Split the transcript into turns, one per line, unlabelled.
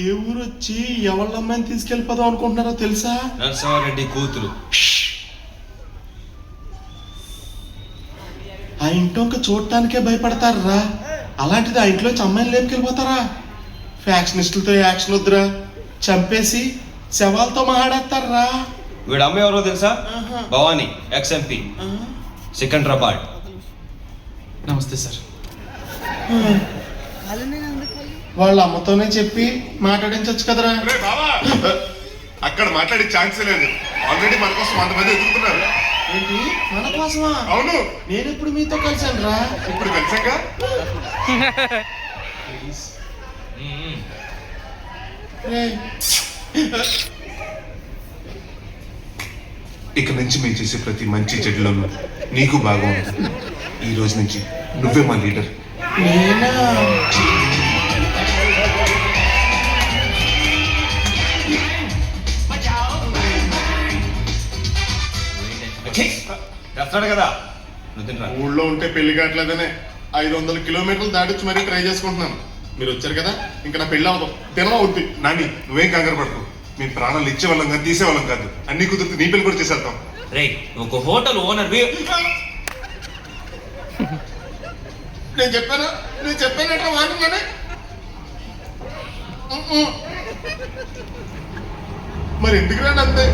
ఏ ఊరు వచ్చి ఎవళ్ళ అమ్మాయిని తీసుకెళ్ళిపోదాం అనుకుంటున్నారో తెలుసా?
నరసింహారెడ్డి కూతురు.
ఆ ఇంటొంక చూడటానికే భయపడతారా, అలాంటిది ఆ ఇంట్లోంచి అమ్మాయిని లేపుకెళ్ళిపోతారా? ఫ్యాక్షనిస్టులతో యాక్షన్ వద్దురా, చంపేసి శవాలతో మాట్లాడతారా.
వీడు అమ్మ ఎవరో తెలుసా? భవానీ, XMP, సికింద్రాబాద్.
నమస్తే సార్.
వాళ్ళ అమ్మతోనే చెప్పి మాట్లాడించవచ్చు కదరా.
అక్కడ మాట్లాడే ఛాన్స్ లేదు. ఆల్రెడీ మన కోసం 100 మంది ఎదుగుతున్నారు.
ఏంటి మన కోసమా?
అవును,
నేను ఎప్పుడు మీతో కలిసాను రా?
ఇప్పుడు కలిసాక ఇక నుంచి మేము చేసే ప్రతి మంచి చెడులోనూ నీకు బాగా ఉంటుంది. ఈ రోజు నుంచి నువ్వే మా లీడర్.
నేనా?
చేస్తాడు కదా, నువ్వు తినరా.
ఊళ్ళో ఉంటే పెళ్లి కావట్లేదనే 500 కిలోమీటర్లు దాటించి మరీ ట్రై చేసుకుంటున్నాను. మీరు వచ్చారు కదా, ఇంకా నా పెళ్ళి అవ్వదు, తినవద్ది. నాని, నువ్వేం కంగారు పడకు. మీ ప్రాణాలు ఇచ్చేవాళ్ళం కాదు, తీసేవాళ్ళం కాదు. అన్ని కుదిరితే నీ పెళ్లి కూడా చేసేద్దాం.
రే, ఒక హోటల్ ఓనర్.
నేను చెప్పానట్రా వాడున్నానే. మరి ఎందుకు రాండి అంతే?